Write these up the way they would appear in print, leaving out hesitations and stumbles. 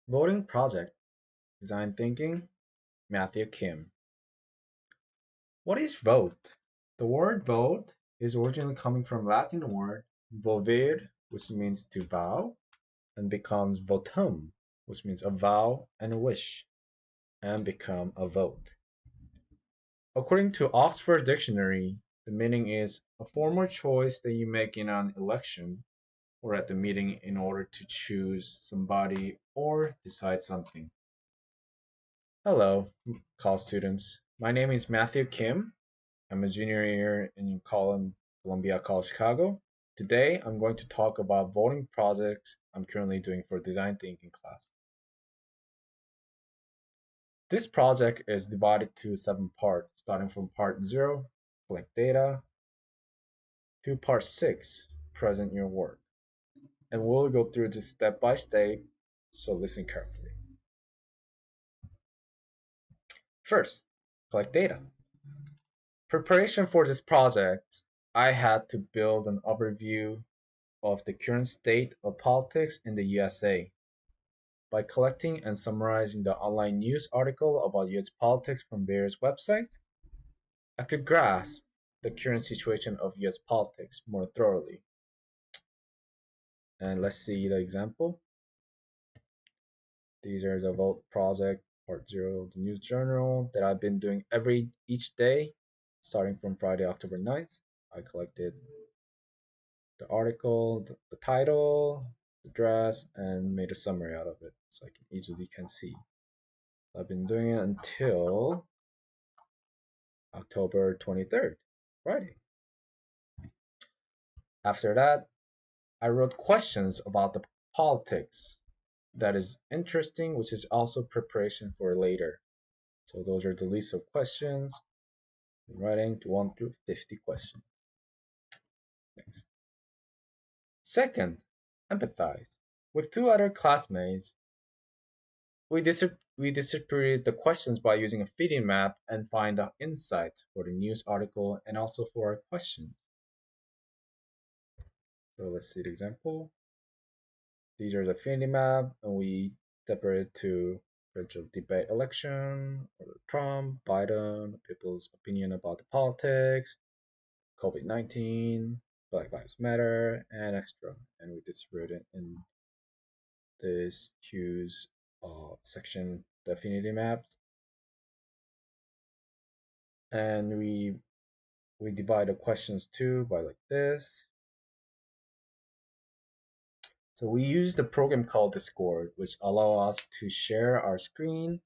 Voting Project, Design Thinking, Matthew Kim. What is vote? The word vote is originally coming from Latin word vovere, which means to vow, and becomes votum, which means a vow and a wish, and become a vote. According to Oxford Dictionary, the meaning is a formal choice that you make in an election or at the meeting in order to choose somebody or decide something. Hello, college students. My name is Matthew Kim. I'm a junior here in Columbia College Chicago. Today, I'm going to talk about voting projects I'm currently doing for design thinking class. This project is divided to 7 parts, starting from part 0, collect data, to part 6, present your work. And we'll go through this step by step, so listen carefully. First, collect data. Preparation for this project, I had to build an overview of the current state of politics in the USA. By collecting and summarizing the online news article about US politics from various websites, I could grasp the current situation of US politics more thoroughly. And let's see the example. These are the vote project, part 0, the news journal that I've been doing each day, starting from Friday, October 9th. I collected the article, the title, the address, and made a summary out of it so I can easily can see. I've been doing it until October 23rd, Friday. After that, I wrote questions about the politics that is interesting, which is also preparation for later. So those are the list of questions. I'm writing to 1 through 50 questions. Next. Second, empathize. With 2 other classmates, we distributed the questions by using a feeding map and find the insights for the news article and also for our questions. So let's see the example. These are the feeding map, and we separate to presidential debate election, or Trump, Biden, people's opinion about the politics, COVID-19, Black Lives Matter, and extra. And we distribute it in this huge section, the affinity maps. And we divide the questions too by like this. So we use the program called Discord, which allow us to share our screen,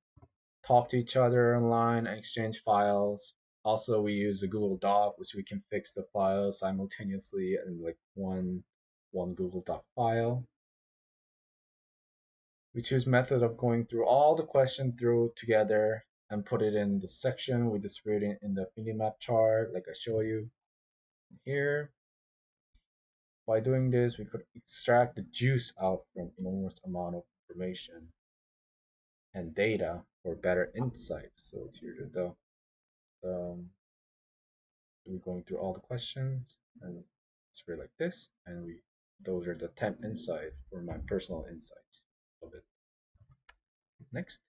talk to each other online, and exchange files. Also, we use a Google Doc, which we can fix the files simultaneously in like one Google Doc file. We choose method of going through all the questions through together and put it in the section. We distribute it in the affinity map chart, like I show you here. By doing this, we could extract the juice out from enormous amount of information and data for better insights. So here's we're going through all the questions and it's really like this, and those are the 10 insights for my personal insights of it. Next.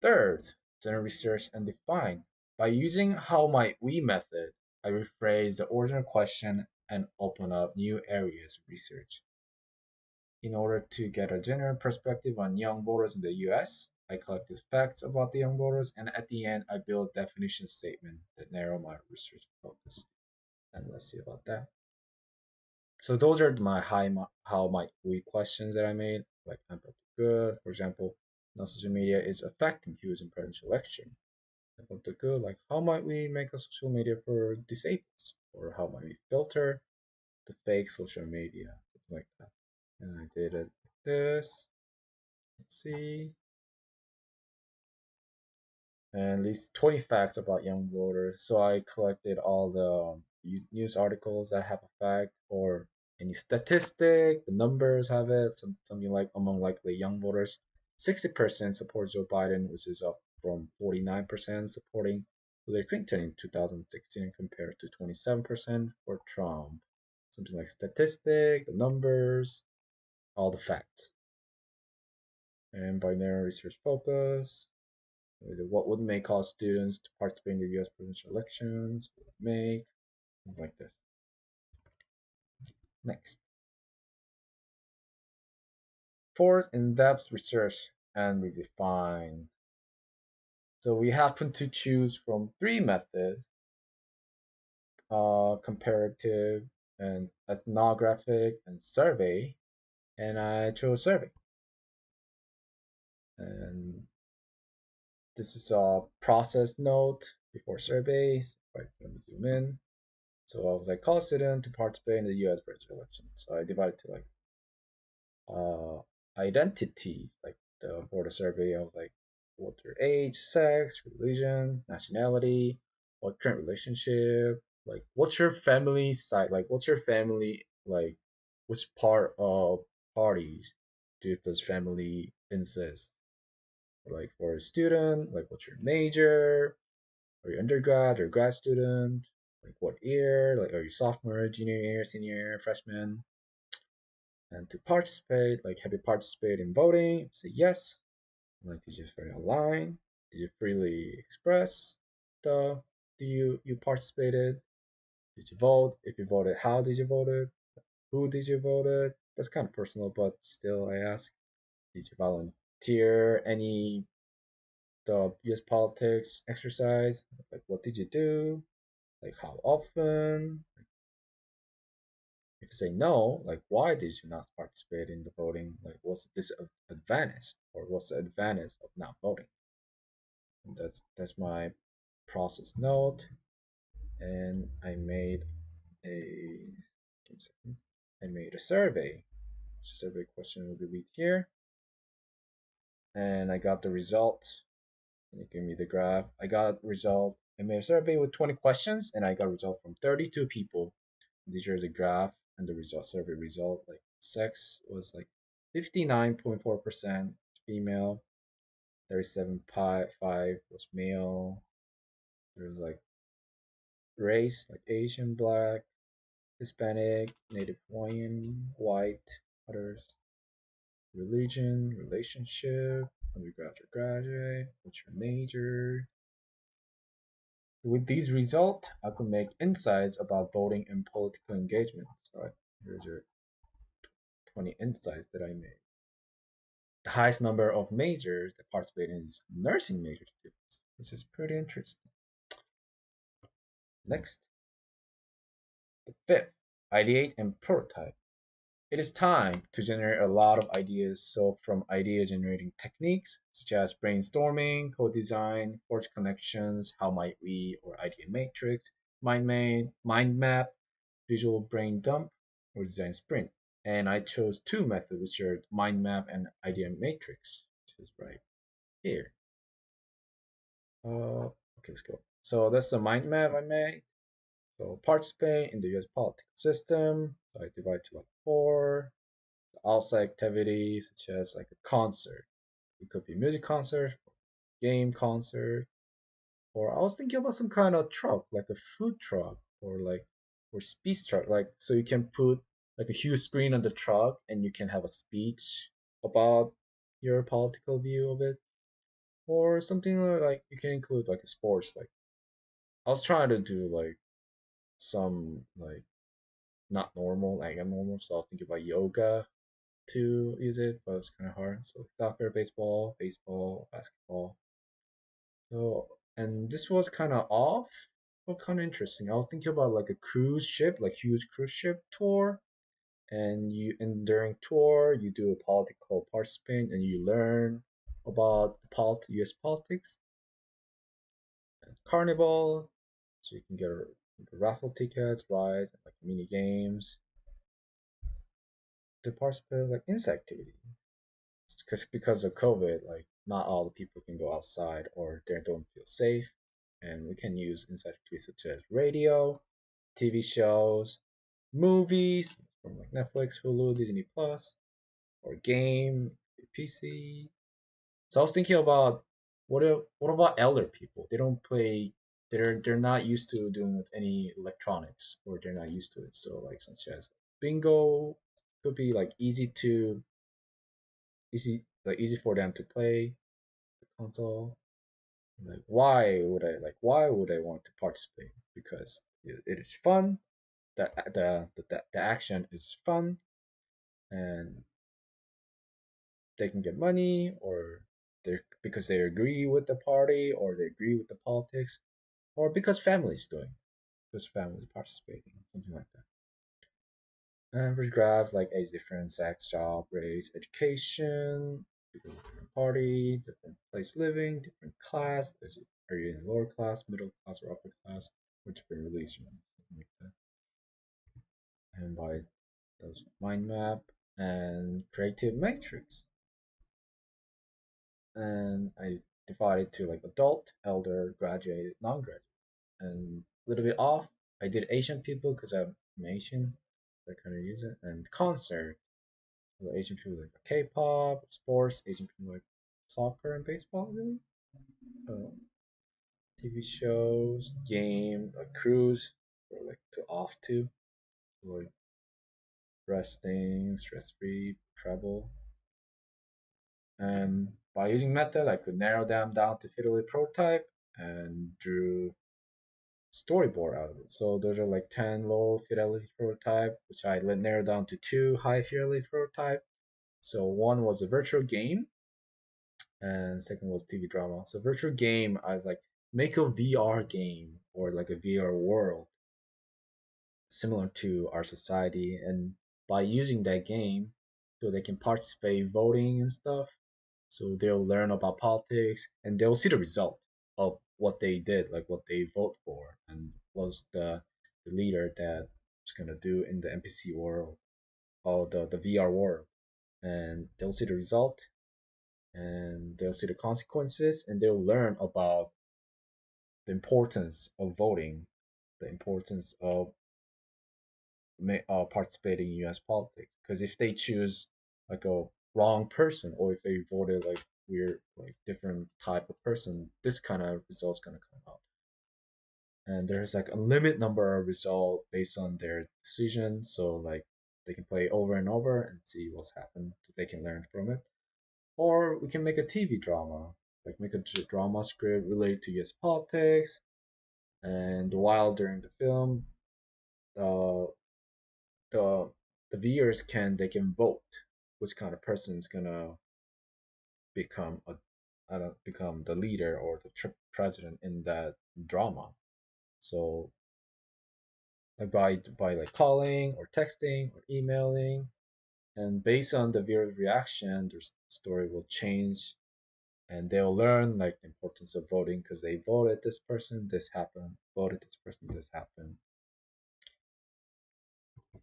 Third, general research and define. By using how might we method, I rephrase the original question and open up new areas of research. In order to get a general perspective on young voters in the US, I collected facts about the young voters, and at the end, I built a definition statement that narrow my research focus. And let's see about that. So those are my how might we questions that I made, like empathy good, for example, now social media is affecting views in presidential election. Empathy good, like how might we make a social media for disabled, or how might we filter the fake social media, something like that. And I did it like this. Let's see. And at least 20 facts about young voters. So I collected all the news articles that have a fact or any statistic, the numbers have it, something like among likely young voters, 60% support Joe Biden, which is up from 49% supporting Hillary Clinton in 2016 compared to 27% for Trump. Something like statistic, the numbers, all the facts. and binary research focus. What would make all students to participate in the U.S. presidential elections? What would make things like this. Next, fourth, in-depth research and redefine. So we happen to choose from three methods: comparative and ethnographic and survey. And I chose survey. And this is a process note before surveys. Right, let me zoom in. So I was like, call student to participate in the U.S. presidential election. So I divided to like uh, identities, like for the survey. I was like, what's your age, sex, religion, nationality, what current relationship, like what's your family side, like what's your family, like which part of parties does family insist? Like for a student, like what's your major? Are you undergrad or grad student? Like what year? Like are you sophomore, junior year, senior year, freshman? And to participate, like have you participated in voting? Say yes. Like did you very online? Did you freely express the do you participated? Did you vote? If you voted, how did you vote it? Who did you vote it? That's kind of personal, but still I ask. Did you volunteer any the US politics exercise? Like what did you do? Like how often? If you say no, like why did you not participate in the voting? Like what's the disadvantage or what's the advantage of not voting? And that's my process note, and I made a give me a second. I made a survey. Survey question will be leaked here, and I got the result. Can you give me the graph? I got result. I made a survey with 20 questions, and I got result from 32 people. These are the graph and the result, survey result. Like sex was like 59.4% female, 37.5 was male. There was like race, like Asian, black, Hispanic, Native Hawaiian, white, others. Religion, relationship, undergraduate, graduate, what's your major? With these results, I could make insights about voting and political engagement. So here's your 20 insights that I made. The highest number of majors that participate in is nursing major students. This is pretty interesting. Next, the fifth, ideate and prototype. It is time to generate a lot of ideas. So from idea generating techniques such as brainstorming, code design, forge connections, how might we, or idea matrix, mind map, visual brain dump, or design sprint. And I chose two methods, which are mind map and idea matrix, which is right here. Okay, let's go. So that's the mind map I made. So participate in the US political system. So I divide to like four. Outside activities such as like a concert. It could be music concert, game concert, or I was thinking about some kind of truck, like a food truck, or speech truck, like so you can put like a huge screen on the truck and you can have a speech about your political view of it, or something like you can include like a sports. Like I was trying to do like some like not normal, like abnormal, so I was thinking about yoga to use it, but it's kind of hard. So soccer, baseball, basketball. So and this was kind of off, but kind of interesting. I was thinking about like a cruise ship, like huge cruise ship tour, and during tour you do a political participant and you learn about U.S. politics and carnival, so you can get raffle tickets, rides, and like mini games to participate like insect activity. Because of COVID, like not all the people can go outside or they don't feel safe, and we can use inside activities such as radio, TV shows, movies from like Netflix, Hulu, Disney Plus, or game, PC. So I was thinking about what about elder people? They don't play. They're not used to doing with any electronics, or they're not used to it. So like such as bingo could be like easy like easy for them to play the console. Like why would I want to participate? Because it is fun. The action is fun, and they can get money, or they because they agree with the party, or they agree with the politics, or because family's doing, because family participating, something like that. And first graph like age difference, sex, job, race, education, different party, different place living, different class. Are you in lower class, middle class, or upper class, or different religion, something like that. And by those mind map and creative matrix. And I divided to like adult, elder, graduate, non-graduate, and a little bit off. I did Asian people because I'm Asian. So I kind of use it, and concert. Asian people like K-pop, sports. Asian people like soccer and baseball, really. Uh, TV shows, game, like cruise, or like to off to, like resting, stress-free, travel. And by using method, I could narrow them down to fidelity prototype and drew storyboard out of it. So those are like 10 low fidelity prototype, which I narrowed down to two high fidelity prototype. So one was a virtual game, and second was TV drama. So virtual game, I was like, make a VR game or like a VR world similar to our society, and by using that game, so they can participate voting and stuff. So they'll learn about politics and they'll see the result of what they did, like what they vote for, and was the leader that's gonna do in the NPC world or the VR world, and they'll see the result and they'll see the consequences and they'll learn about the importance of voting, the importance of participating in U.S. politics. Because if they choose like a wrong person, or if they voted like weird, like different type of person, this kind of results gonna come out. And there's like a limit number of result based on their decision, so like they can play over and over and see what's happened, so they can learn from it. Or we can make a TV drama, like make a drama script related to U.S. politics, and while during the film, uh, the the viewers can vote which kind of person is gonna become a I don't become the leader or the president in that drama. So like by like calling or texting or emailing, and based on the viewer's reaction, their story will change, and they'll learn like the importance of voting because they voted this person, this happened, voted this person, this happened.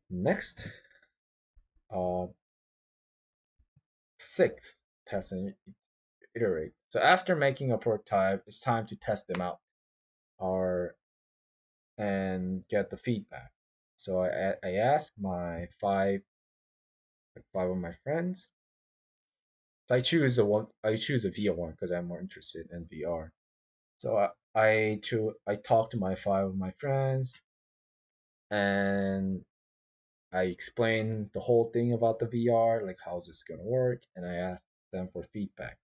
Next, uh, sixth, test and iterate. So after making a prototype, it's time to test them out or and get the feedback. So I asked my five of my friends. So I choose a VR one because I'm more interested in VR. So I talked to my five of my friends and I explained the whole thing about the VR, like how's this gonna work, and I asked them for feedback.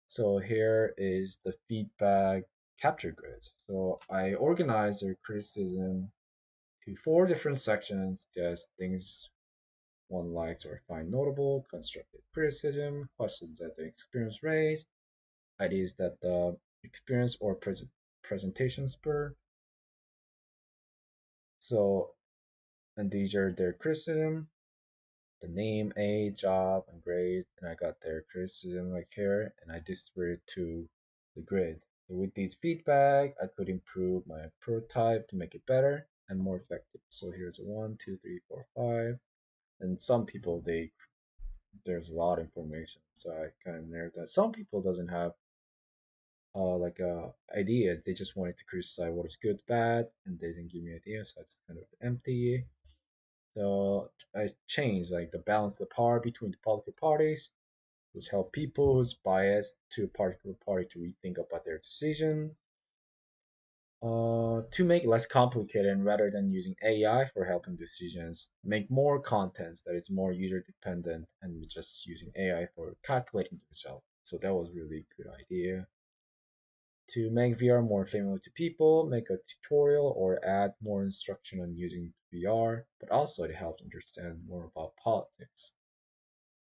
So here is the feedback capture grids. So I organized their criticism to four different sections, just things one likes or find notable, constructive criticism, questions that the experience raised, ideas that the experience or presentation spur. So, and these are their criticism, the name, age, job, and grade, and I got their criticism like here, and I distributed to the grid. So with these feedback, I could improve my prototype to make it better and more effective. So here's a 1, 2, 3, 4, 5. And some people there's a lot of information, so I kind of narrowed that. Some people doesn't have like ideas. They just wanted to criticize what is good, bad, and they didn't give me ideas, so it's kind of empty. So I changed like the balance of the power between the political parties, which help people who's biased to a particular party to rethink about their decision. To make it less complicated and rather than using AI for helping decisions, make more contents that is more user dependent and just using AI for calculating the result. So that was really a good idea. To make VR more familiar to people, make a tutorial or add more instruction on using VR, but also it helps understand more about politics.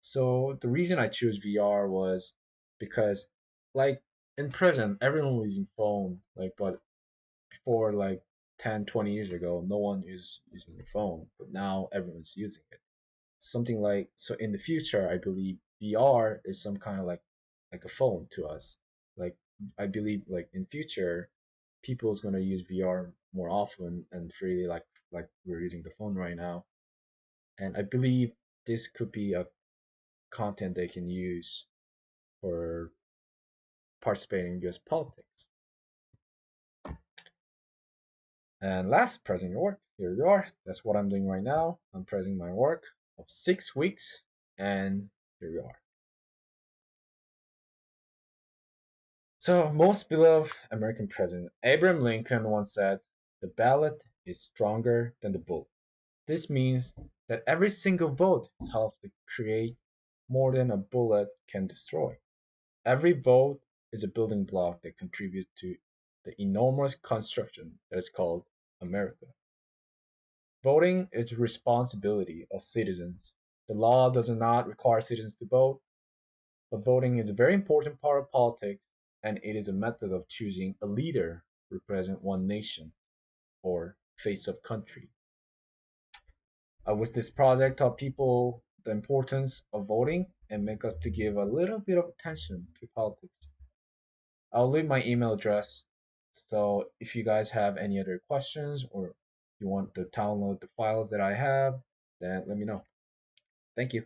So the reason I choose VR was because like in present everyone was using phone, like but before like 10, 20 years ago, no one is using a phone, but now everyone's using it. Something like so in the future, I believe VR is some kind of like a phone to us. Like I believe like in future, people's gonna use VR more often and freely like we're using the phone right now. And I believe this could be a content they can use for participating in US politics. And last, present your work. Here you are. That's what I'm doing right now. I'm presenting my work of 6 weeks, and here you are. So, most beloved American president Abraham Lincoln once said, "The ballot is stronger than the bullet." This means that every single vote helps to create more than a bullet can destroy. Every vote is a building block that contributes to the enormous construction that is called America. Voting is the responsibility of citizens. The law does not require citizens to vote, but voting is a very important part of politics, and it is a method of choosing a leader to represent one nation or face of country. I wish this project taught people the importance of voting and make us to give a little bit of attention to politics. I'll leave my email address, so if you guys have any other questions or you want to download the files that I have, then let me know. Thank you.